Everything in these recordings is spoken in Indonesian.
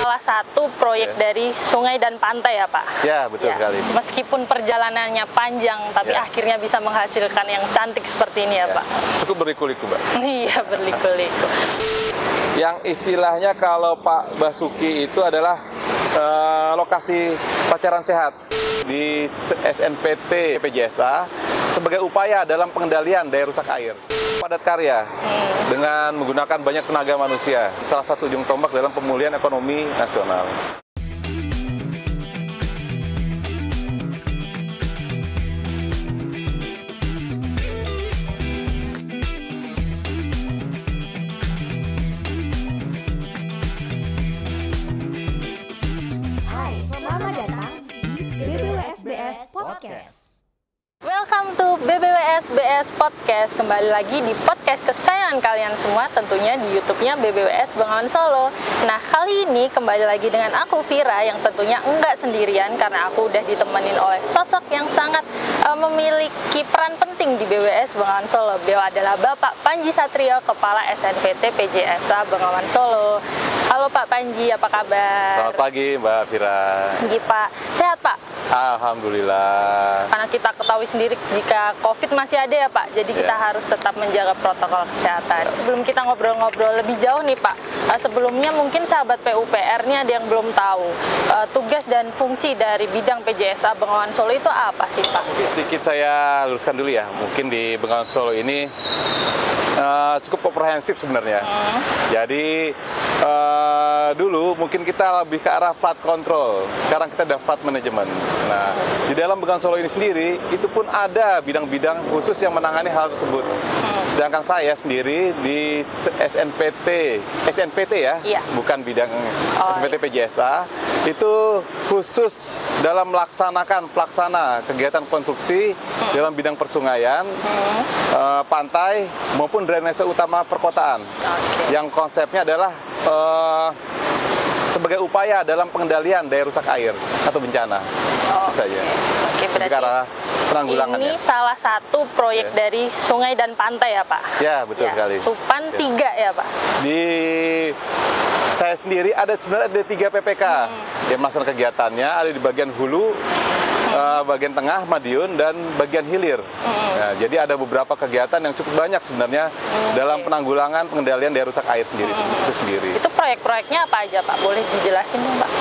salah satu proyek dari sungai dan pantai ya Pak? Ya, betul sekali. Meskipun perjalanannya panjang, tapi akhirnya bisa menghasilkan yang cantik seperti ini ya Pak? Cukup berliku-liku, Mbak. Iya, berliku-liku. Yang istilahnya kalau Pak Basuki itu adalah lokasi pacaran sehat di SNPT PJSA sebagai upaya dalam pengendalian daya rusak air. Padat karya dengan menggunakan banyak tenaga manusia, salah satu ujung tombak dalam pemulihan ekonomi nasional. Hai, selamat datang di BBWSBS Podcast. Welcome to BBWSBS Podcast. Kembali lagi di podcast kesayangan kalian semua, tentunya di YouTube-nya BBWS Bengawan Solo. Nah, kali ini kembali lagi dengan aku Vira, yang tentunya enggak sendirian karena aku udah ditemenin oleh sosok yang sangat memiliki peran penting di BBWS Bengawan Solo. Beliau adalah Bapak Panji Satrio, Kepala SNPT PJSA Bengawan Solo. Halo Pak Panji, apa kabar? Selamat pagi Mbak Vira. Pagi Pak, sehat Pak? Alhamdulillah. Karena kita ketahui sendiri jika COVID masih ada ya Pak, jadi kita harus tetap menjaga protokol kesehatan. Sebelum kita ngobrol-ngobrol lebih jauh nih Pak, sebelumnya mungkin sahabat PUPR nih ada yang belum tahu tugas dan fungsi dari bidang PJSA Bengawan Solo itu apa sih Pak? Mungkin sedikit saya luruskan dulu ya, mungkin di Bengawan Solo ini cukup komprehensif sebenarnya. Jadi dulu mungkin kita lebih ke arah flat control, sekarang kita ada flat management. Nah, di dalam Bengawan Solo ini sendiri itu pun ada bidang-bidang khusus yang menangani hal tersebut. Sedangkan saya sendiri di SNPT ya, bukan bidang SNPT PJSA, itu khusus dalam melaksanakan kegiatan konstruksi dalam bidang persungaian, pantai maupun drainase utama perkotaan. Yang konsepnya adalah sebagai upaya dalam pengendalian daya rusak air atau bencana saja. Oke, berarti penanggulangannya. Ini salah satu proyek dari sungai dan pantai ya Pak? Ya, betul sekali. Supan 3 ya Pak? Di saya sendiri sebenarnya ada 3 PPK yang melaksanakan kegiatannya, ada di bagian hulu, bagian tengah, Madiun, dan bagian hilir. Nah, jadi ada beberapa kegiatan yang cukup banyak sebenarnya dalam penanggulangan pengendalian daya rusak air itu sendiri. Itu proyek-proyeknya apa aja Pak? Boleh dijelasin dong Pak?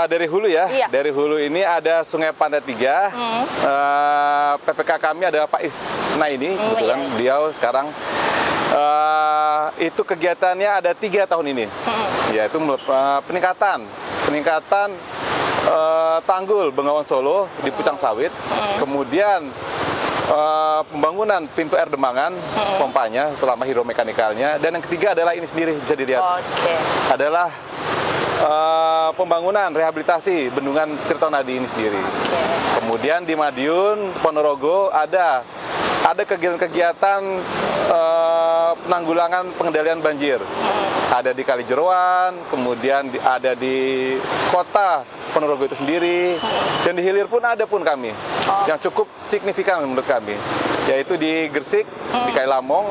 Dari hulu ya, dari hulu ini ada Sungai Pantai 3, PPK kami adalah Pak Isnaini, kebetulan beliau sekarang itu kegiatannya ada 3 tahun ini, yaitu peningkatan tanggul Bengawan Solo di Pucang Sawit, kemudian pembangunan pintu air Demangan, pompanya, terutama hidromekanikalnya, dan yang ketiga adalah ini sendiri, bisa dilihat, adalah pembangunan rehabilitasi bendungan Tirtonadi ini sendiri. Kemudian di Madiun, Ponorogo ada kegiatan-kegiatan penanggulangan pengendalian banjir. Ada di Kalijeruan, kemudian ada di kota Ponorogo itu sendiri, dan di hilir pun ada kami yang cukup signifikan menurut kami, yaitu di Gresik, di Kailamong.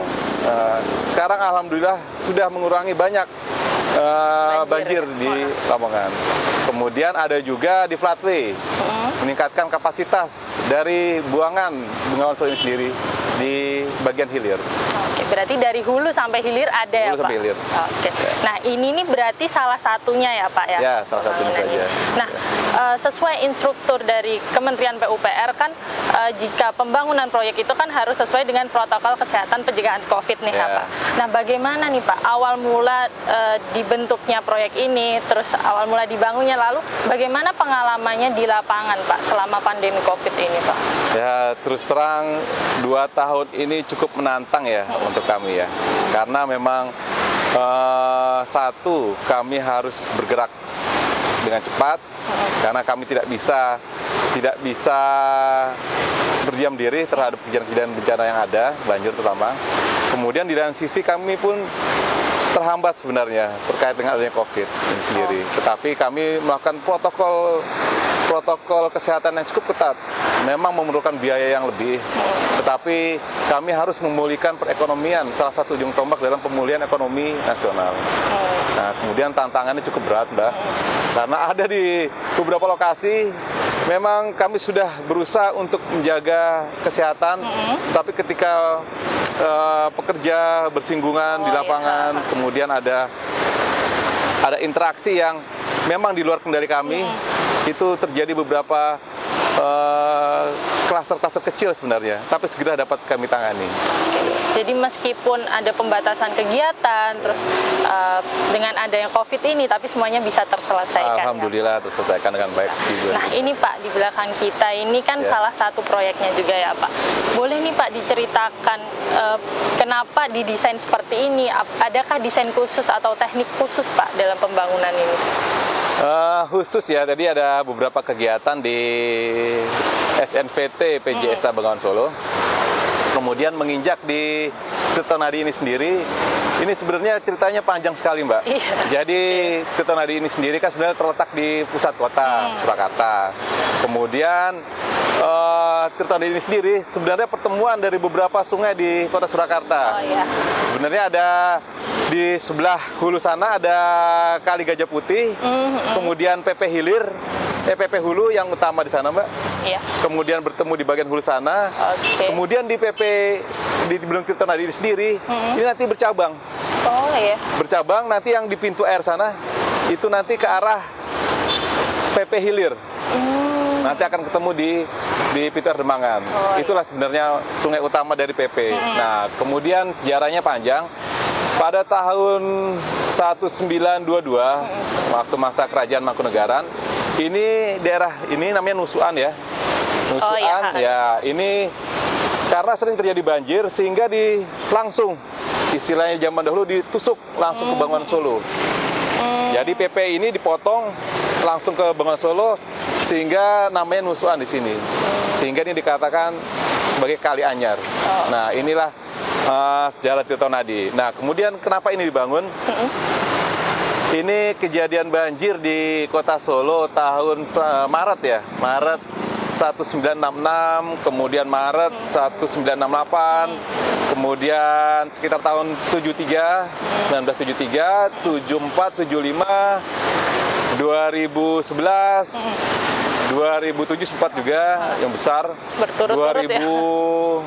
Sekarang alhamdulillah sudah mengurangi banyak banjir di Lamongan. Kemudian ada juga di Flatway, meningkatkan kapasitas dari buangan Bengawan Solo ini sendiri di bagian hilir. Oke, berarti dari hulu sampai hilir ada ya Pak? Sampai hilir. Oke. Nah, ini berarti salah satunya ya Pak ya? Ya, salah satunya saja. Nah, sesuai instruktur dari Kementerian PUPR kan, jika pembangunan proyek itu kan harus sesuai dengan protokol kesehatan pencegahan COVID nih Pak. Nah, bagaimana nih Pak awal mula dibentuknya proyek ini, terus awal mula dibangunnya, lalu bagaimana pengalamannya di lapangan Pak selama pandemi COVID ini Pak? Ya, terus terang 2 tahun ini cukup menantang ya untuk kami ya, karena memang satu, kami harus bergerak dengan cepat karena kami tidak bisa berdiam diri terhadap kejadian bencana yang ada, banjir terutama. Kemudian di lain sisi kami pun terhambat sebenarnya terkait dengan adanya COVID ini sendiri. Tetapi kami melakukan protokol kesehatan yang cukup ketat. Memang memerlukan biaya yang lebih, tetapi kami harus memulihkan perekonomian, salah satu ujung tombak dalam pemulihan ekonomi nasional. Nah, kemudian tantangannya cukup berat, Mbak, karena ada di beberapa lokasi memang kami sudah berusaha untuk menjaga kesehatan, tapi ketika pekerja bersinggungan di lapangan, kemudian ada interaksi yang memang di luar kendali kami, itu terjadi beberapa klaster-klaster kecil sebenarnya, tapi segera dapat kami tangani. Jadi meskipun ada pembatasan kegiatan, terus dengan adanya COVID ini, tapi semuanya bisa terselesaikan. Alhamdulillah terselesaikan dengan baik. Nah ini Pak, di belakang kita ini kan salah satu proyeknya juga ya Pak. Boleh nih Pak diceritakan kenapa didesain seperti ini? Adakah desain khusus atau teknik khusus Pak dalam pembangunan ini? Khusus ya, tadi ada beberapa kegiatan di SNVT PJSA Bengawan Solo. Kemudian menginjak di Tirtonadi ini sendiri. Ini sebenarnya ceritanya panjang sekali, Mbak. Jadi Tirtonadi ini sendiri kan sebenarnya terletak di pusat kota Surakarta. Kemudian Tirtonadi ini sendiri sebenarnya pertemuan dari beberapa sungai di kota Surakarta. Sebenarnya ada di sebelah hulu sana ada Kali Gajah Putih, kemudian PP Hulu yang utama di sana, Mbak. Kemudian bertemu di bagian hulu sana. Kemudian di di Bendung Tirtonadi ini sendiri, ini nanti bercabang. Bercabang nanti yang di pintu air sana itu nanti ke arah PP Hilir. Nanti akan ketemu di pintu air Demangan. Itulah sebenarnya sungai utama dari PP. Nah, kemudian sejarahnya panjang. Pada tahun 1922, waktu masa Kerajaan Mangkunegaran, ini daerah ini namanya Nusuan ya. Nusuan ya, ini karena sering terjadi banjir sehingga langsung istilahnya zaman dahulu ditusuk langsung ke Bengawan Solo. Jadi PP ini dipotong langsung ke Bengawan Solo sehingga namanya Nusuan di sini. Sehingga ini dikatakan sebagai Kali Anyar. Nah, inilah sejarah Tirtonadi. Nah, kemudian kenapa ini dibangun? Ini kejadian banjir di kota Solo tahun Maret ya. Maret 1966, kemudian Maret 1968, kemudian sekitar tahun 1973, 74, 75, 2011, 2007 sempat juga yang besar, 2016.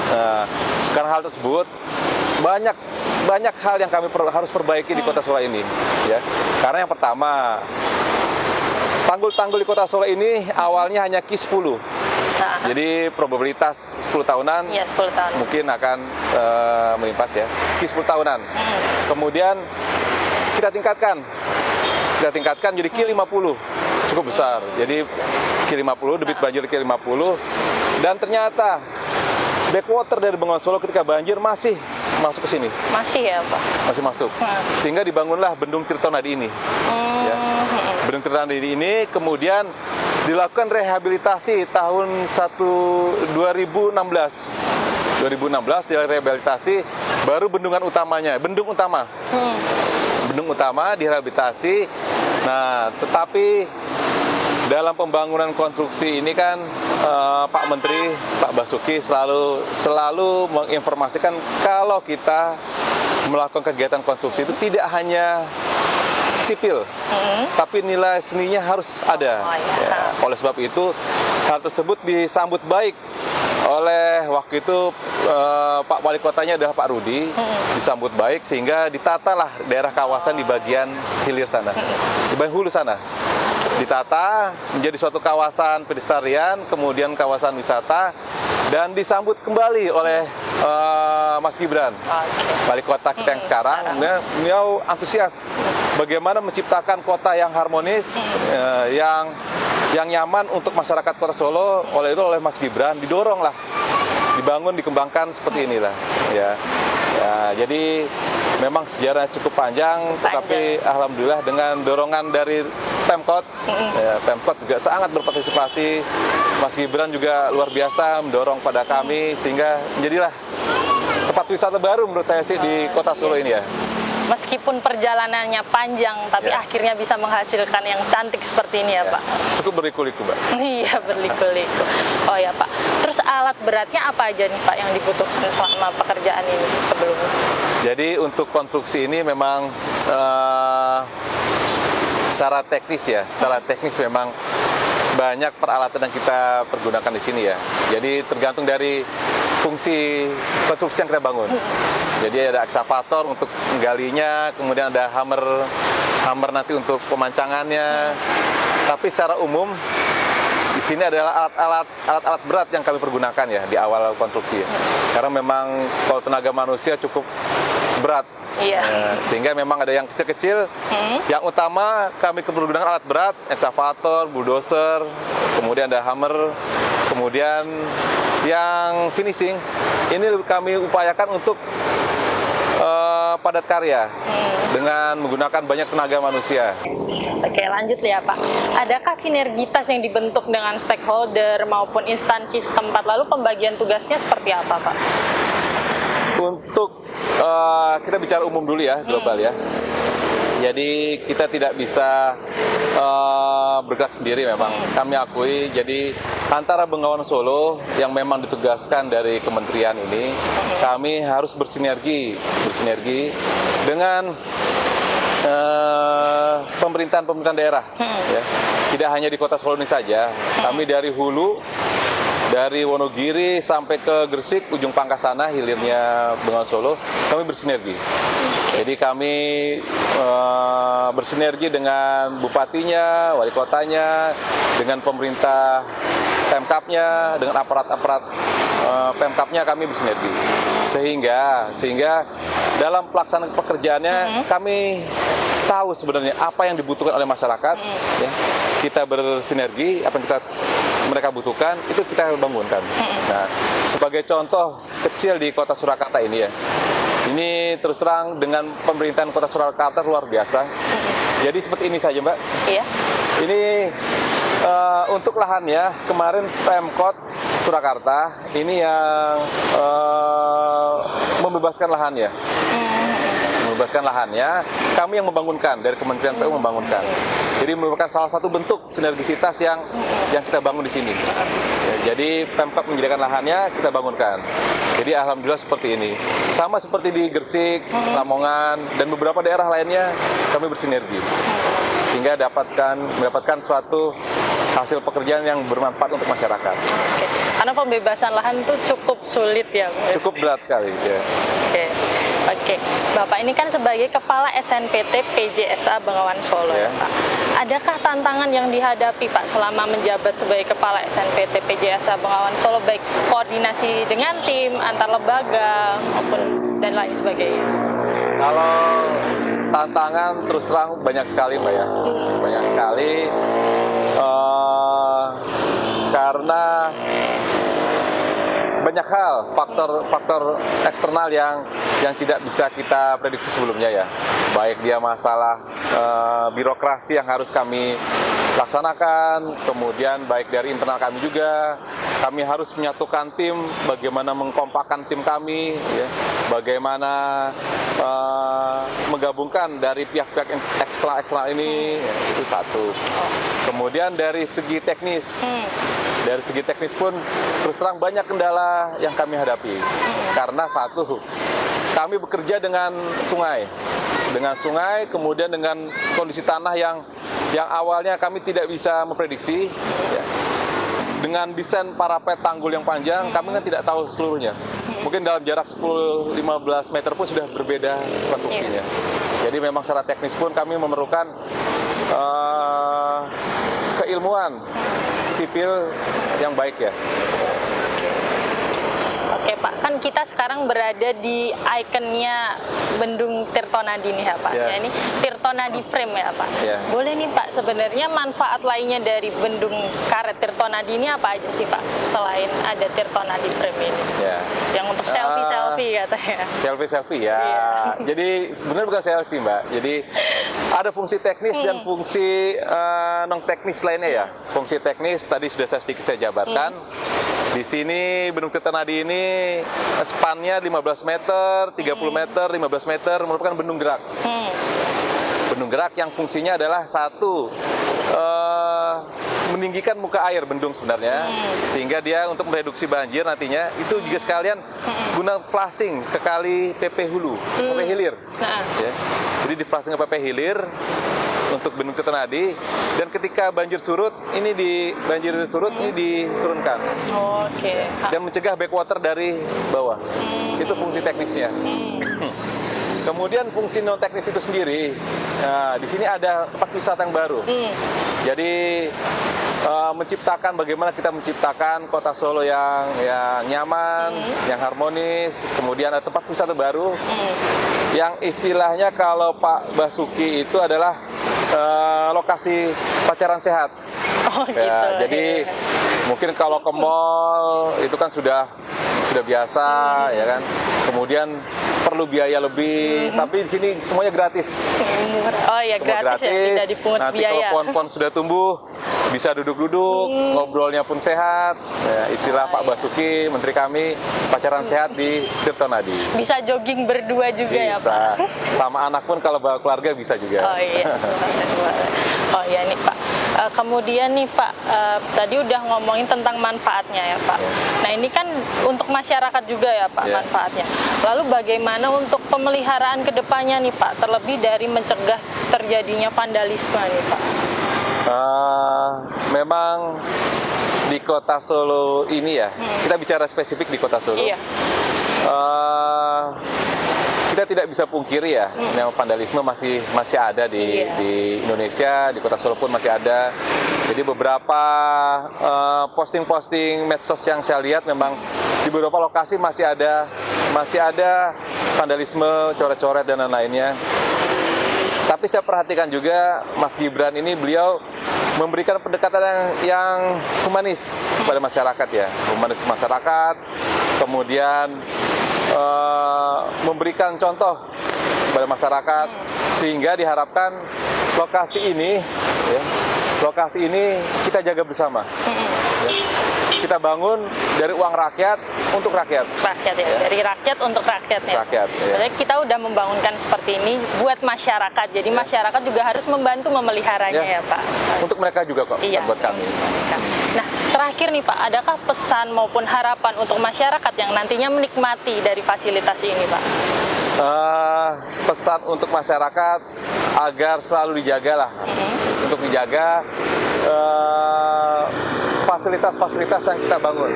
Nah, karena hal tersebut banyak hal yang kami harus perbaiki di kota Solo ini, ya. Karena yang pertama, tanggul-tanggul di kota Solo ini awalnya hanya Ki 10. Jadi probabilitas 10 tahunan, 10 tahun mungkin akan melimpas ya. Ki 10 tahunan. Kemudian kita tingkatkan jadi Ki 50. Cukup besar. Jadi Ki 50, debit banjir Ki 50. Dan ternyata backwater dari Bengawan Solo ketika banjir masih masuk ke sini. Masih ya, Pak? Masih masuk. Sehingga dibangunlah Bendung Tirtonadi ini. Ya. Bendung Tirtonadi ini kemudian dilakukan rehabilitasi tahun 2016. 2016 direhabilitasi, baru bendungan utamanya, bendung utama. Bendung utama direhabilitasi. Nah, tetapi dalam pembangunan konstruksi ini kan Pak Menteri, Pak Basuki selalu menginformasikan kalau kita melakukan kegiatan konstruksi itu tidak hanya sipil, tapi nilai seninya harus ada. Ya, oleh sebab itu, hal tersebut disambut baik oleh waktu itu Pak Wali Kotanya adalah Pak Rudi, disambut baik sehingga ditatalah daerah kawasan di bagian hilir sana, di bagian hulu sana. Ditata menjadi suatu kawasan pedestrian, kemudian kawasan wisata, dan disambut kembali oleh Mas Gibran, wali kota kita yang sekarang. Beliau antusias bagaimana menciptakan kota yang harmonis, yang nyaman untuk masyarakat kota Solo. Oleh itu oleh Mas Gibran didoronglah, dibangun, dikembangkan seperti inilah. Ya, jadi memang sejarah cukup panjang, tetapi alhamdulillah dengan dorongan dari Pemkot, Pemkot juga sangat berpartisipasi. Mas Gibran juga luar biasa mendorong pada kami sehingga menjadilah tempat wisata baru menurut saya sih di Kota Solo ini ya. Meskipun perjalanannya panjang, tapi akhirnya bisa menghasilkan yang cantik seperti ini ya, Pak. Cukup berliku-liku, Mbak. Iya, berliku-liku. Oh ya, Pak. Terus alat beratnya apa aja nih, Pak, yang dibutuhkan selama pekerjaan ini sebelumnya? Jadi untuk konstruksi ini memang secara teknis memang banyak peralatan yang kita pergunakan di sini ya. Jadi tergantung dari fungsi konstruksi yang kita bangun. Jadi ada eksavator untuk menggalinya, kemudian ada hammer nanti untuk pemancangannya. Tapi secara umum di sini adalah alat berat yang kami pergunakan ya di awal konstruksi ya. Karena memang kalau tenaga manusia cukup berat. Iya. Sehingga memang ada yang kecil-kecil. Yang utama kami pergunakan alat berat, eksavator, bulldozer, kemudian ada hammer, kemudian yang finishing ini kami upayakan untuk padat karya dengan menggunakan banyak tenaga manusia. Oke, lanjut ya, Pak. Adakah sinergitas yang dibentuk dengan stakeholder maupun instansi setempat? Lalu pembagian tugasnya seperti apa, Pak? Untuk kita bicara umum dulu ya, global ya. Jadi kita tidak bisa bergerak sendiri memang. Kami akui, jadi antara Bengawan Solo yang memang ditugaskan dari kementerian ini, kami harus bersinergi dengan pemerintahan daerah. Ya. Tidak hanya di Kota Solo ini saja, kami dari hulu, dari Wonogiri sampai ke Gresik, ujung pangkal sana, hilirnya Bengawan Solo, kami bersinergi. Jadi kami bersinergi dengan bupatinya, wali kotanya, dengan pemerintah Pemkapnya, dengan aparat-aparat Pemkapnya kami bersinergi. Sehingga dalam pelaksanaan pekerjaannya kami tahu sebenarnya apa yang dibutuhkan oleh masyarakat. Ya. Kita bersinergi, apa yang mereka butuhkan itu kita bangunkan. Nah, sebagai contoh kecil di Kota Surakarta ini ya. Ini terus terang dengan pemerintahan Kota Surakarta luar biasa. Jadi seperti ini saja, Mbak. Iya. Ini untuk lahannya kemarin Pemkot Surakarta ini yang membebaskan lahannya. Membebaskan lahannya, kami yang membangunkan, dari Kementerian PU membangunkan. Jadi merupakan salah satu bentuk sinergisitas yang kita bangun di sini. Ya, jadi Pemkot menyediakan lahannya, kita bangunkan. Jadi alhamdulillah seperti ini. Sama seperti di Gresik, Lamongan, dan beberapa daerah lainnya kami bersinergi. Sehingga mendapatkan suatu hasil pekerjaan yang bermanfaat untuk masyarakat. Oke. Karena pembebasan lahan itu cukup sulit ya, Bu? Cukup berat sekali. Ya. Oke. Bapak ini kan sebagai Kepala SNPT PJSA Bengawan Solo, ya, Pak. Adakah tantangan yang dihadapi, Pak, selama menjabat sebagai Kepala SNPT PJSA Bengawan Solo, baik koordinasi dengan tim, antar lembaga, maupun dan lain sebagainya? Kalau tantangan terus terang banyak sekali, Mbak ya. Banyak sekali. Karena banyak hal, faktor eksternal yang tidak bisa kita prediksi sebelumnya ya. Baik dia masalah birokrasi yang harus kami laksanakan, kemudian baik dari internal kami juga, kami harus menyatukan tim, bagaimana mengkompakkan tim kami, ya, bagaimana menggabungkan dari pihak-pihak eksternal ini, ya, itu satu. Kemudian dari segi teknis. Dari segi teknis pun terus terang banyak kendala yang kami hadapi. Karena satu, kami bekerja dengan sungai, kemudian dengan kondisi tanah yang awalnya kami tidak bisa memprediksi. Ya. Dengan desain parapet tanggul yang panjang, kami kan tidak tahu seluruhnya. Mungkin dalam jarak 10-15 meter pun sudah berbeda konstruksinya. Jadi memang secara teknis pun kami memerlukan keilmuan sipil yang baik ya. Oke Pak, kan kita sekarang berada di ikonnya Bendung Tirtonadi nih ya Pak. Ya, ini Tirtonadi Frame ya Pak. Boleh nih Pak, sebenarnya manfaat lainnya dari Bendung Karet Tirtonadi ini apa aja sih Pak? Selain ada Tirtonadi Frame ini. Yang untuk selfie-selfie katanya. Selfie-selfie ya. Jadi sebenarnya bukan selfie Mbak. Jadi ada fungsi teknis dan fungsi non teknis lainnya ya. Fungsi teknis tadi sudah sedikit saya jabarkan. Di sini Bendung Tirtonadi ini spannya 15 meter, 30 meter, 15 meter merupakan bendung gerak. Bendung gerak yang fungsinya adalah satu, meninggikan muka air bendung sebenarnya, sehingga dia untuk mereduksi banjir nantinya itu juga sekalian guna flushing ke kali PP Hulu, PP Hilir. Ya. Jadi di flushing ke PP Hilir untuk Bendung Tirtonadi, dan ketika banjir surut ini diturunkan. Dan mencegah backwater dari bawah. Itu fungsi teknisnya. Kemudian fungsi non teknis itu sendiri, di sini ada tempat wisata yang baru. Jadi menciptakan bagaimana kita menciptakan kota Solo yang nyaman, yang harmonis. Kemudian ada tempat wisata baru yang istilahnya kalau Pak Basuki itu adalah lokasi pacaran sehat. Jadi mungkin kalau ke mall itu kan sudah biasa, ya kan. Kemudian perlu biaya lebih, tapi di sini semuanya gratis. Semua gratis. Ya, tidak dipungut nanti biaya. kalau pohon-pohon sudah tumbuh, bisa duduk-duduk, ngobrolnya pun sehat. Ya, istilah Pak Basuki, Menteri kami, pacaran sehat di Tirtonadi. Bisa jogging berdua juga ya Pak? Bisa, sama anak pun kalau bawa keluarga bisa juga. Oh iya nih Pak. Kemudian nih Pak, tadi udah ngomongin tentang manfaatnya ya Pak. Nah ini kan untuk masyarakat juga ya Pak manfaatnya. Lalu bagaimana untuk pemeliharaan kedepannya nih Pak, terlebih dari mencegah terjadinya vandalisme nih Pak? Memang di kota Solo ini ya, kita bicara spesifik di kota Solo. Kita tidak bisa pungkiri ya, vandalisme masih ada di Indonesia, di kota Solo pun masih ada. Jadi beberapa posting-posting medsos yang saya lihat memang di beberapa lokasi masih ada vandalisme, coret-coret dan lain-lainnya. Tapi saya perhatikan juga Mas Gibran ini, beliau memberikan pendekatan yang humanis kepada masyarakat ya, humanis ke masyarakat, kemudian memberikan contoh kepada masyarakat, sehingga diharapkan lokasi ini kita jaga bersama. Kita bangun dari uang rakyat untuk rakyat. Dari rakyat untuk rakyat ya. Jadi kita udah membangunkan seperti ini buat masyarakat. Jadi masyarakat juga harus membantu memeliharanya ya Pak. Untuk mereka juga kok, buat kami. Nah, terakhir nih Pak, adakah pesan maupun harapan untuk masyarakat yang nantinya menikmati dari fasilitas ini Pak? Pesan untuk masyarakat agar selalu dijagalah, untuk dijaga fasilitas-fasilitas yang kita bangun.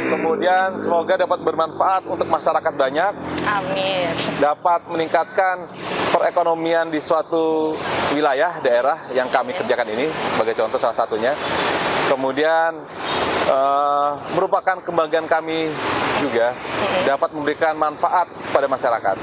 Kemudian semoga dapat bermanfaat untuk masyarakat banyak. Amin. Dapat meningkatkan perekonomian di suatu wilayah, daerah yang kami kerjakan ini, sebagai contoh salah satunya. Kemudian merupakan kebanggaan kami juga, dapat memberikan manfaat pada masyarakat.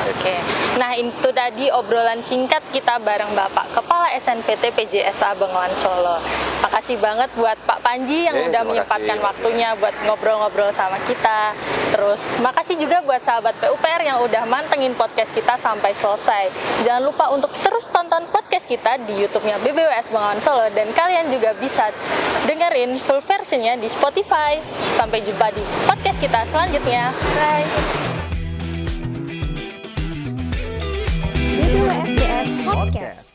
Oke. Nah itu tadi obrolan singkat kita bareng Bapak Kepala SNPT PJSA Bengawan Solo. Makasih banget buat Pak Panji yang udah menyempatkan waktunya buat ngobrol-ngobrol sama kita. Terus makasih juga buat sahabat PUPR yang udah mantengin podcast kita sampai selesai. Jangan lupa untuk terus tonton podcast kita di YouTube-nya BBWS Bengawan Solo, dan kalian juga bisa dengerin full versionnya di Spotify. Sampai jumpa di podcast kita selanjutnya. Bye. BBWSBS Podcast.